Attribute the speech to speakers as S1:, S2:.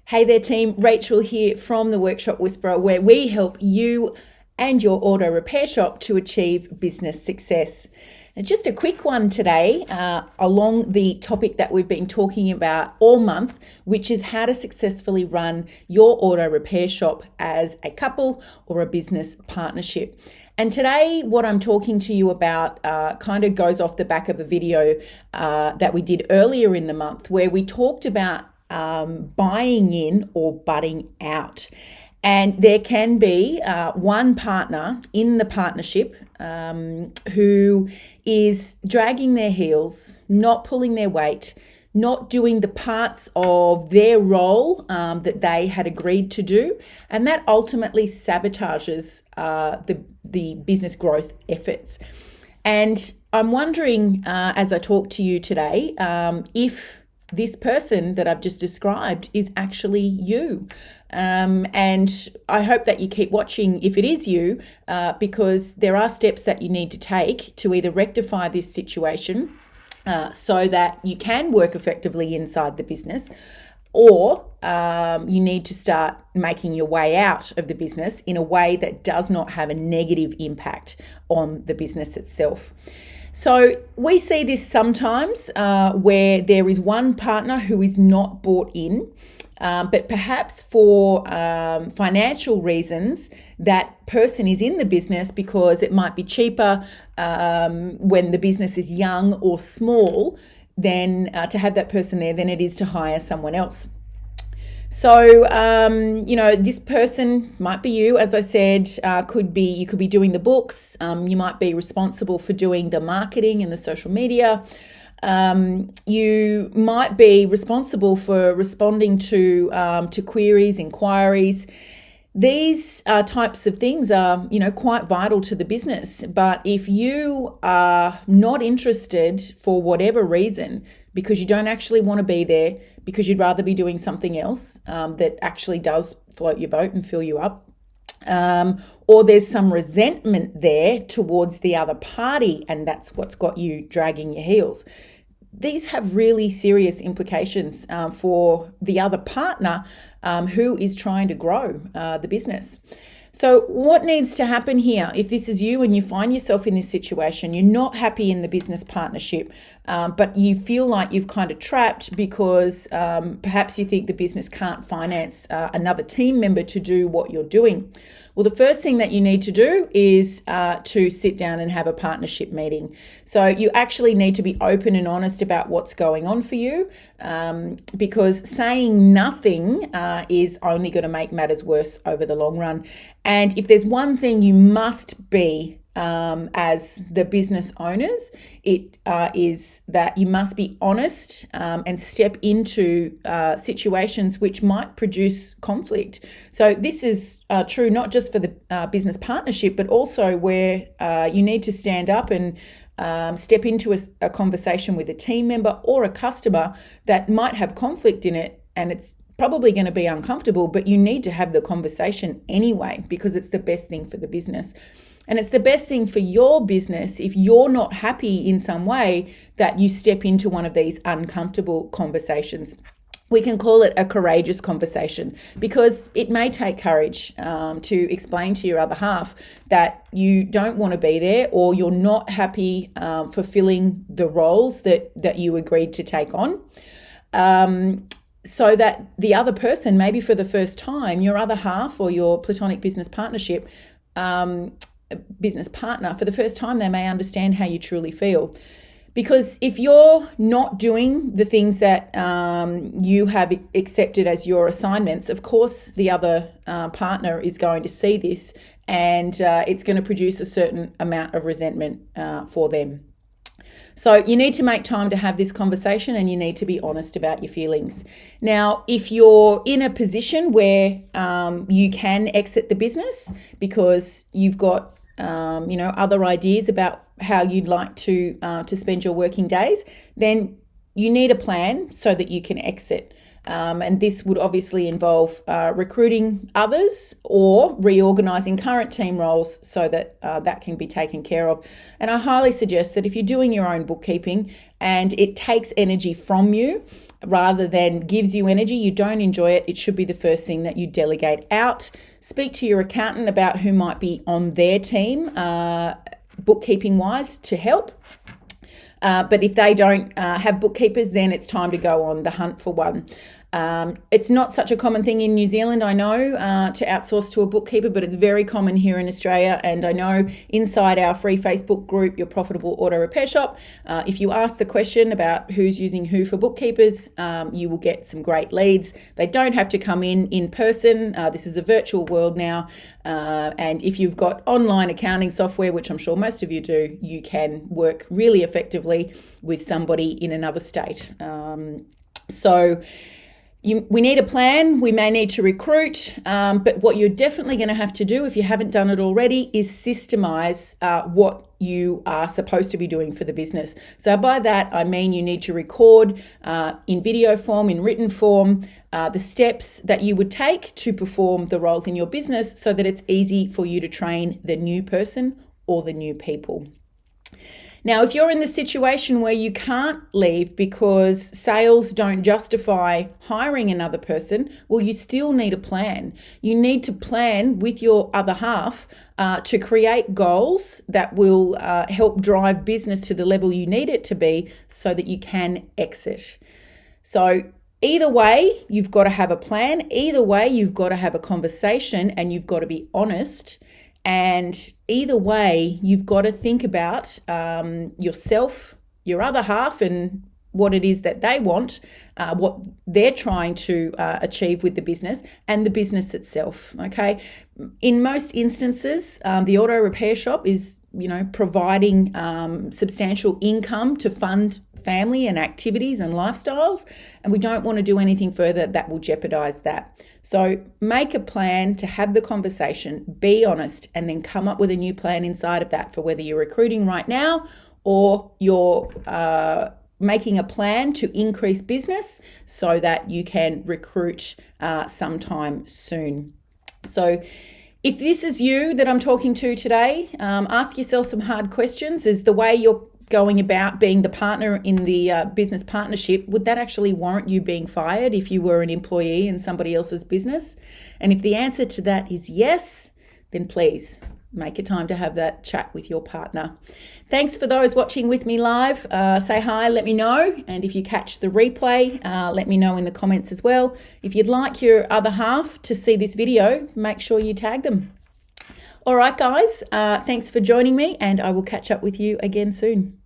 S1: Hey there, team. Rachael here from the Workshop Whisperer, where we help you and your auto repair shop to achieve business success. And just a quick one today, along the topic that we've been talking about all month, which is how to successfully run your auto repair shop as a couple or a business partnership. And today, what I'm talking to you about kind of goes off the back of a video that we did earlier in the month, where we talked about buying in or butting out. And there can be one partner in the partnership who is dragging their heels, not pulling their weight, not doing the parts of their role that they had agreed to do. And that ultimately sabotages the business growth efforts. And I'm wondering, as I talk to you today, if this person that I've just described is actually you. And I hope that you keep watching if it is you, because there are steps that you need to take to either rectify this situation so that you can work effectively inside the business, or you need to start making your way out of the business in a way that does not have a negative impact on the business itself. So we see this sometimes where there is one partner who is not bought in, but perhaps for financial reasons, that person is in the business because it might be cheaper when the business is young or small than to have that person there than it is to hire someone else. So, this person might be you, as I said, you could be doing the books. You might be responsible for doing the marketing and the social media. You might be responsible for responding to queries, inquiries. These types of things are, quite vital to the business. But if you are not interested for whatever reason, because you don't actually want to be there, because you'd rather be doing something else that actually does float your boat and fill you up, or there's some resentment there towards the other party, and that's what's got you dragging your heels. These have really serious implications for the other partner who is trying to grow the business. So what needs to happen here, if this is you and you find yourself in this situation, you're not happy in the business partnership, but you feel like you've kind of trapped because perhaps you think the business can't finance another team member to do what you're doing. Well, the first thing that you need to do is to sit down and have a partnership meeting. So you actually need to be open and honest about what's going on for you, because saying nothing is only going to make matters worse over the long run. And if there's one thing you must be as the business owners, it is that you must be honest and step into situations which might produce conflict. So this is true not just for the business partnership, but also where you need to stand up and step into a conversation with a team member or a customer that might have conflict in it, and it's probably going to be uncomfortable, but you need to have the conversation anyway because it's the best thing for the business. And it's the best thing for your business if you're not happy in some way that you step into one of these uncomfortable conversations. We can call it a courageous conversation because it may take courage to explain to your other half that you don't want to be there, or you're not happy fulfilling the roles that you agreed to take on. So that the other person, maybe for the first time, your other half or your platonic business partnership, business partner, for the first time, they may understand how you truly feel. Because if you're not doing the things that you have accepted as your assignments, of course, the other partner is going to see this, and it's going to produce a certain amount of resentment for them. So you need to make time to have this conversation, and you need to be honest about your feelings. Now, if you're in a position where you can exit the business because you've got other ideas about how you'd like to spend your working days, then you need a plan so that you can exit. And this would obviously involve recruiting others or reorganising current team roles so that that can be taken care of. And I highly suggest that if you're doing your own bookkeeping and it takes energy from you rather than gives you energy, you don't enjoy it, it should be the first thing that you delegate out. Speak to your accountant about who might be on their team, bookkeeping wise, to help. But if they don't have bookkeepers, then it's time to go on the hunt for one. It's not such a common thing in New Zealand, I know, to outsource to a bookkeeper, but it's very common here in Australia. And I know inside our free Facebook group, Your Profitable Auto Repair Shop, if you ask the question about who's using who for bookkeepers, you will get some great leads. They don't have to come in person. This is a virtual world now. And if you've got online accounting software, which I'm sure most of you do, you can work really effectively with somebody in another state. We need a plan. We may need to recruit, but what you're definitely going to have to do, if you haven't done it already, is systemize what you are supposed to be doing for the business. So by that, I mean you need to record in video form, in written form, the steps that you would take to perform the roles in your business so that it's easy for you to train the new person or the new people. Now, if you're in the situation where you can't leave because sales don't justify hiring another person, well, you still need a plan. You need to plan with your other half to create goals that will help drive business to the level you need it to be so that you can exit. So either way, you've got to have a plan. Either way, you've got to have a conversation and you've got to be honest. And either way, you've got to think about yourself, your other half, and what it is that they want, what they're trying to achieve with the business and the business itself, okay? In most instances, the auto repair shop is, providing substantial income to fund family and activities and lifestyles, and we don't want to do anything further that will jeopardize that. So make a plan to have the conversation, be honest, and then come up with a new plan inside of that for whether you're recruiting right now or you're making a plan to increase business so that you can recruit sometime soon. So if this is you that I'm talking to today, ask yourself some hard questions. Is the way you're going about being the partner in the business partnership, would that actually warrant you being fired if you were an employee in somebody else's business? And if the answer to that is yes, then please make a time to have that chat with your partner. Thanks for those watching with me live. Say hi, let me know. And if you catch the replay, let me know in the comments as well. If you'd like your other half to see this video, make sure you tag them. All right, guys, thanks for joining me, and I will catch up with you again soon.